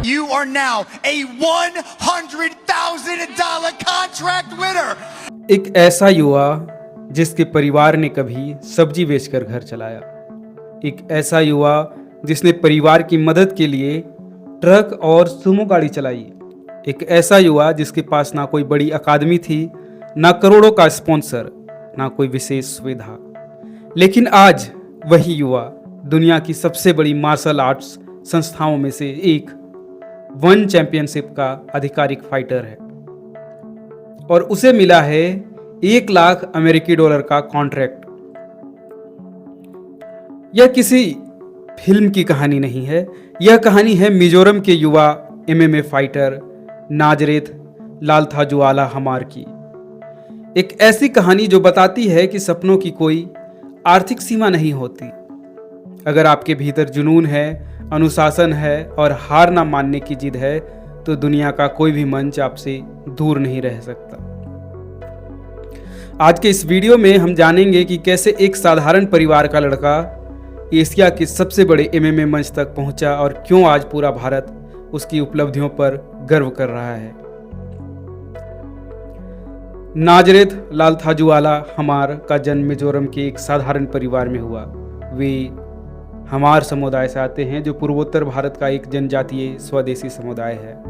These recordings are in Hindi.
You are now a $100,000 contract winner. एक ऐसा युवा जिसके परिवार ने कभी सब्जी बेचकर घर चलाया, एक ऐसा युवा जिसने परिवार की मदद के लिए ट्रक और सुमो गाड़ी चलाई, एक ऐसा युवा जिसके पास ना कोई बड़ी अकादमी थी, ना करोड़ों का स्पॉन्सर, ना कोई विशेष सुविधा, लेकिन आज वही युवा दुनिया की सबसे बड़ी मार्शल आर्ट्स संस्थाओं में से एक वन चैंपियनशिप का आधिकारिक फाइटर है और उसे मिला है 1 लाख अमेरिकी डॉलर का कॉन्ट्रैक्ट। यह किसी फिल्म की कहानी नहीं है, यह कहानी है मिजोरम के युवा एमएमए फाइटर नाजरेथ लालथाजुआला हमार की। एक ऐसी कहानी जो बताती है कि सपनों की कोई आर्थिक सीमा नहीं होती। अगर आपके भीतर जुनून है, अनुशासन है और हार ना मानने की जिद है तो दुनिया का कोई भी मंच आपसे दूर नहीं रह सकता। आज के इस वीडियो में हम जानेंगे कि कैसे एक साधारण परिवार का लड़का एशिया के सबसे बड़े एमएमए मंच तक पहुंचा और क्यों आज पूरा भारत उसकी उपलब्धियों पर गर्व कर रहा है। नाजरेथ लालथाजुआला हमार का जन्म मिजोरम के एक साधारण परिवार में हुआ। वे हमार समुदाय से आते हैं जो पूर्वोत्तर भारत का एक जनजातीय स्वदेशी समुदाय है।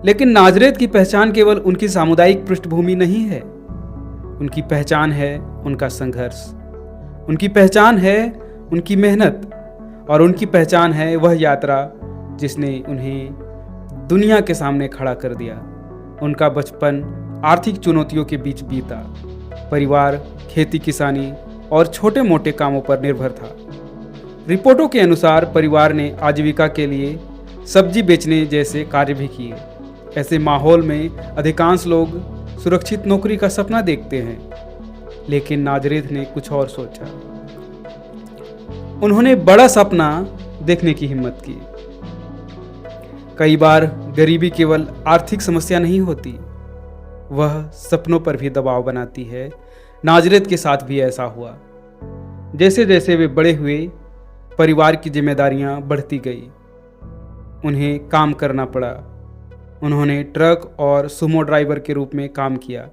लेकिन नाजरेथ की पहचान केवल उनकी सामुदायिक पृष्ठभूमि नहीं है, उनकी पहचान है उनका संघर्ष, उनकी पहचान है उनकी मेहनत और उनकी पहचान है वह यात्रा जिसने उन्हें दुनिया के सामने खड़ा कर दिया। उनका बचपन आर्थिक चुनौतियों के बीच बीता। परिवार खेती किसानी और छोटे मोटे कामों पर निर्भर था। रिपोर्टों के अनुसार परिवार ने आजीविका के लिए सब्जी बेचने जैसे कार्य भी किए। ऐसे माहौल में अधिकांश लोग सुरक्षित नौकरी का सपना देखते हैं, लेकिन नाजरेथ ने कुछ और सोचा। उन्होंने बड़ा सपना देखने की हिम्मत की। कई बार गरीबी केवल आर्थिक समस्या नहीं होती, वह सपनों पर भी दबाव बनाती है। नाजरेथ के साथ भी ऐसा हुआ। जैसे जैसे वे बड़े हुए, परिवार की जिम्मेदारियां बढ़ती गई। उन्हें काम करना पड़ा। उन्होंने ट्रक और सुमो ड्राइवर के रूप में काम किया,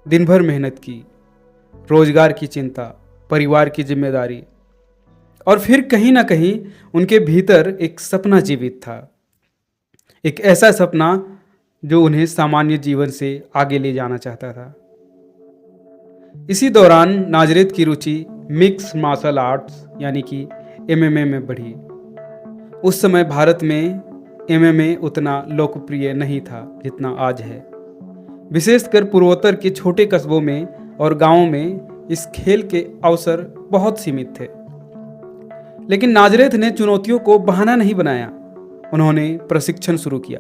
दिन भर मेहनत की, रोजगार की चिंता, परिवार की जिम्मेदारी, और फिर कहीं ना कहीं उनके भीतर एक सपना जीवित था। एक ऐसा सपना जो उन्हें सामान्य जीवन से आगे ले जाना चाहता था। इसी दौरान नाजरेथ की रुचि मिक्स मार्शल आर्ट्स यानी कि एमएमए में बढ़ी। उस समय भारत में एमएमए उतना लोकप्रिय नहीं था जितना आज है। विशेषकर पूर्वोत्तर के छोटे कस्बों में और गांवों में इस खेल के अवसर बहुत सीमित थे। लेकिन नाजरेथ ने चुनौतियों को बहाना नहीं बनाया। उन्होंने प्रशिक्षण शुरू किया।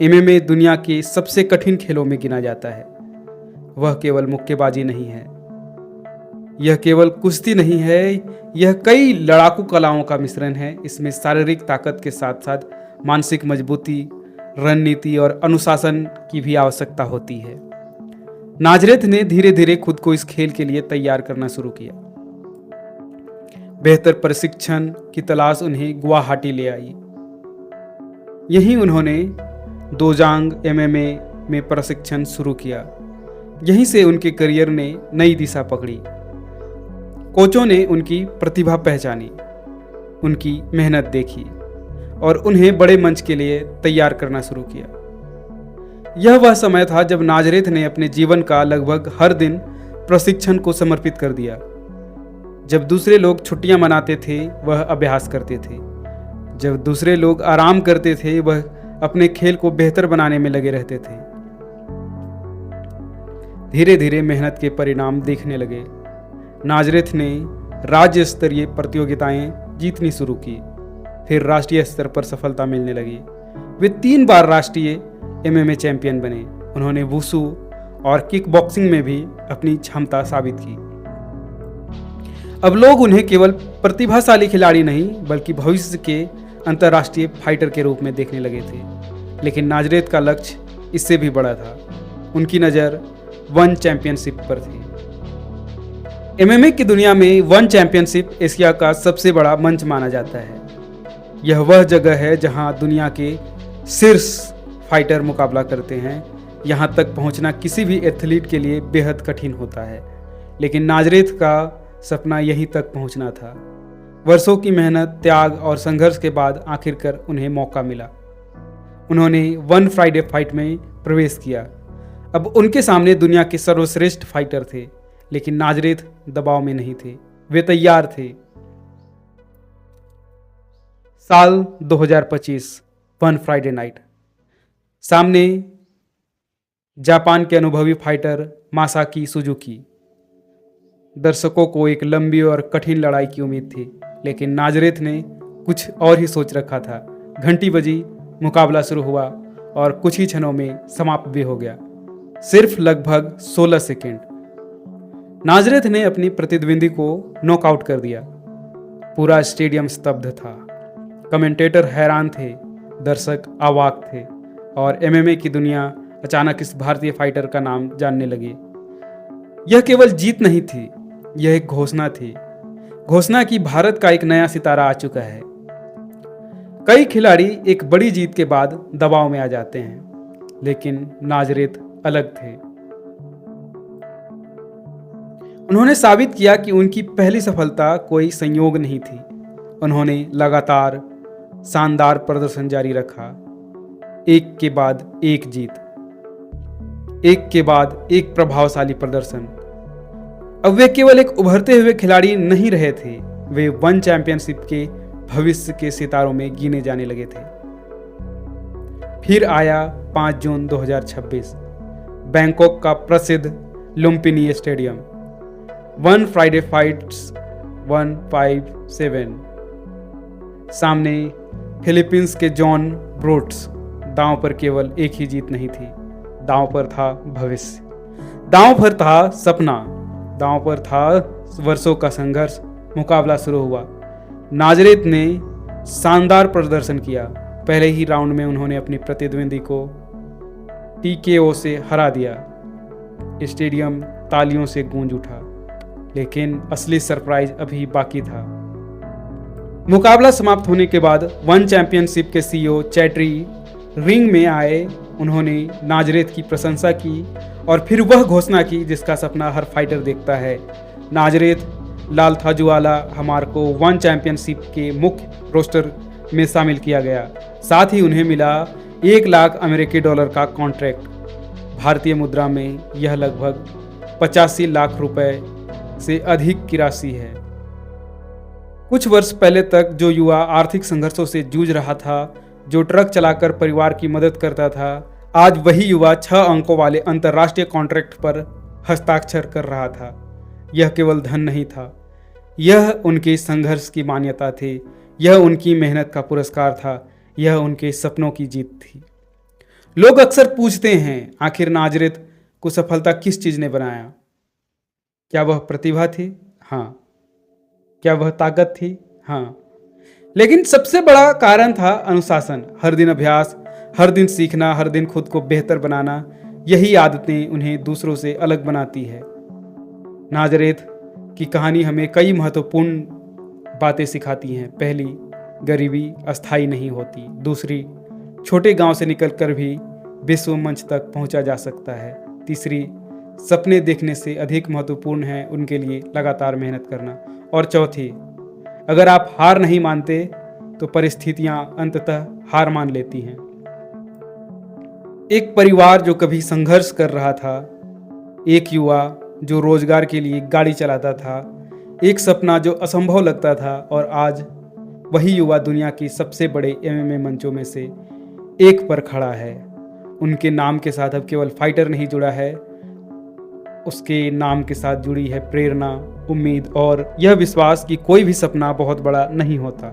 एमएमए दुनिया के सबसे कठिन खेलों में गिना जाता है। वह केवल मुक्केबाजी नहीं है, यह केवल कुश्ती नहीं है, यह कई लड़ाकू कलाओं का मिश्रण है। इसमें शारीरिक ताकत के साथ साथ मानसिक मजबूती, रणनीति और अनुशासन की भी आवश्यकता होती है। नाजरेथ ने धीरे धीरे खुद को इस खेल के लिए तैयार करना शुरू किया। बेहतर प्रशिक्षण की तलाश उन्हें गुवाहाटी ले आई। यहीं उन्होंने दोजांग एमएमए में प्रशिक्षण शुरू किया। यहीं से उनके करियर ने नई दिशा पकड़ी। कोचों ने उनकी प्रतिभा पहचानी, उनकी मेहनत देखी और उन्हें बड़े मंच के लिए तैयार करना शुरू किया। यह वह समय था जब नाजरेथ ने अपने जीवन का लगभग हर दिन प्रशिक्षण को समर्पित कर दिया। जब दूसरे लोग छुट्टियां मनाते थे, वह अभ्यास करते थे। जब दूसरे लोग आराम करते थे, वह अपने खेल को बेहतर बनाने में लगे रहते थे। धीरे धीरे मेहनत के परिणाम दिखने लगे। नाजरेथ ने राज्य स्तरीय प्रतियोगिताएं जीतनी शुरू की, फिर राष्ट्रीय स्तर पर सफलता मिलने लगी। वे 3 बार राष्ट्रीय एमएमए चैंपियन बने। उन्होंने वुशु और किक बॉक्सिंग में भी अपनी क्षमता साबित की। अब लोग उन्हें केवल प्रतिभाशाली खिलाड़ी नहीं बल्कि भविष्य के अंतर्राष्ट्रीय फाइटर के रूप में देखने लगे थे। लेकिन नाजरेथ का लक्ष्य इससे भी बड़ा था। उनकी नज़र वन चैंपियनशिप पर थी। एमएमए की दुनिया में वन चैंपियनशिप एशिया का सबसे बड़ा मंच माना जाता है। यह वह जगह है जहां दुनिया के शीर्ष फाइटर मुकाबला करते हैं। यहां तक पहुंचना किसी भी एथलीट के लिए बेहद कठिन होता है, लेकिन नाजरेथ का सपना यहीं तक पहुंचना था। वर्षों की मेहनत, त्याग और संघर्ष के बाद आखिरकार उन्हें मौका मिला। उन्होंने वन फ्राइडे फाइट में प्रवेश किया। अब उनके सामने दुनिया के सर्वश्रेष्ठ फाइटर थे, लेकिन नाजरेथ दबाव में नहीं थे, वे तैयार थे। साल 2025, वन फ्राइडे नाइट। सामने जापान के अनुभवी फाइटर मासाकी सुजुकी। दर्शकों को एक लंबी और कठिन लड़ाई की उम्मीद थी, लेकिन नाजरेथ ने कुछ और ही सोच रखा था। घंटी बजी, मुकाबला शुरू हुआ और कुछ ही क्षणों में समाप्त भी हो गया। सिर्फ लगभग 16 सेकेंड। नाजरेथ ने अपनी प्रतिद्वंदी को नॉकआउट कर दिया। पूरा स्टेडियम स्तब्ध था। कमेंटेटर हैरान थे, दर्शक अवाक थे और एमएमए की दुनिया अचानक इस भारतीय फाइटर का नाम जानने लगी। यह केवल जीत नहीं थी, यह एक घोषणा थी। घोषणा की भारत का एक नया सितारा आ चुका है। कई खिलाड़ी एक बड़ी जीत के बाद दबाव में आ जाते हैं, लेकिन नाजरेथ अलग थे। उन्होंने साबित किया कि उनकी पहली सफलता कोई संयोग नहीं थी। उन्होंने लगातार शानदार प्रदर्शन जारी रखा, एक के बाद एक जीत, एक के बाद एक प्रभावशाली प्रदर्शन। अब वे केवल एक उभरते हुए खिलाड़ी नहीं रहे थे, वे वन चैंपियनशिप के भविष्य के सितारों में गिने जाने लगे थे। फिर आया 5 जून 2026, बैंकॉक का प्रसिद्ध Lumpinee stadium. One Friday fights 157। सामने फिलीपींस के जॉन ब्रोट्स। दांव पर केवल एक ही जीत नहीं थी, दांव पर था भविष्य, दांव पर था सपना, दांव पर था वर्षों का संघर्ष। मुकाबला शुरू हुआ। नाजरेथ ने शानदार प्रदर्शन किया। पहले ही राउंड में उन्होंने अपनी प्रतिद्वंदी को TKO से हरा दिया। स्टेडियम तालियों से गूंज उठा, लेकिन असली सरप्राइज अभी बाकी था। मुकाबला समाप्त होने के बाद वन चैंपियनशिप के CEO चैटरी रिंग में आए। उन्होंने नाजरेथ की प्रशंसा की और फिर वह घोषणा की जिसका सपना हर फाइटर देखता है। नाजरेथ लालथाजुवाला हमार को वन चैंपियनशिप के मुख्य रोस्टर में शामिल किया गया। साथ ही उन्हें मिला 1 लाख अमेरिकी डॉलर का कॉन्ट्रैक्ट। भारतीय मुद्रा में यह लगभग 85 लाख रुपए से अधिक की राशि है। कुछ वर्ष पहले तक जो युवा आर्थिक संघर्षों से जूझ रहा था, जो ट्रक चलाकर परिवार की मदद करता था, आज वही युवा 6 अंकों वाले अंतर्राष्ट्रीय कॉन्ट्रैक्ट पर हस्ताक्षर कर रहा था। यह केवल धन नहीं था, यह उनके संघर्ष की मान्यता थी, यह उनकी मेहनत का पुरस्कार था, यह उनके सपनों की जीत थी। लोग अक्सर पूछते हैं, आखिर नाजरेथ को सफलता किस चीज ने बनाया? क्या वह प्रतिभा थी? हाँ। क्या वह ताकत थी? हाँ। लेकिन सबसे बड़ा कारण था अनुशासन। हर दिन अभ्यास, हर दिन सीखना, हर दिन खुद को बेहतर बनाना। यही आदतें उन्हें दूसरों से अलग बनाती है। नाजरेथ की कहानी हमें कई महत्वपूर्ण बातें सिखाती हैं। पहली, गरीबी अस्थायी नहीं होती। दूसरी, छोटे गांव से निकलकर भी विश्व मंच तक पहुंचा जा सकता है। तीसरी, सपने देखने से अधिक महत्वपूर्ण है उनके लिए लगातार मेहनत करना। और चौथी, अगर आप हार नहीं मानते तो परिस्थितियां अंततः हार मान लेती हैं। एक परिवार जो कभी संघर्ष कर रहा था, एक युवा जो रोजगार के लिए गाड़ी चलाता था, एक सपना जो असंभव लगता था, और आज वही युवा दुनिया की सबसे बड़े MMA मंचों में से एक पर खड़ा है। उनके नाम के साथ अब केवल फाइटर नहीं जुड़ा है, उसके नाम के साथ जुड़ी है प्रेरणा, उम्मीद और यह विश्वास कि कोई भी सपना बहुत बड़ा नहीं होता।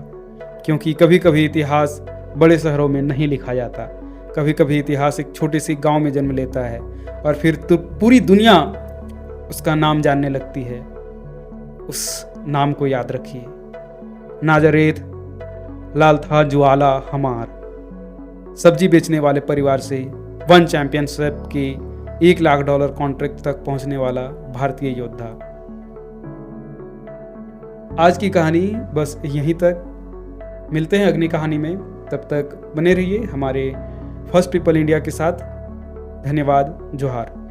क्योंकि कभी कभी इतिहास बड़े शहरों में नहीं लिखा जाता, कभी कभी इतिहास एक छोटे से गांव में जन्म लेता है और फिर तो पूरी दुनिया उसका नाम जानने लगती है। उस नाम को याद रखिए, नाजरेथ लालथाजुवाला हमार। सब्जी बेचने वाले परिवार से वन चैंपियनशिप के $1 लाख कॉन्ट्रैक्ट तक पहुंचने वाला भारतीय योद्धा। आज की कहानी बस यहीं तक। मिलते हैं अगली कहानी में, तब तक बने रहिए हमारे फर्स्ट पीपल इंडिया के साथ। धन्यवाद। जोहार।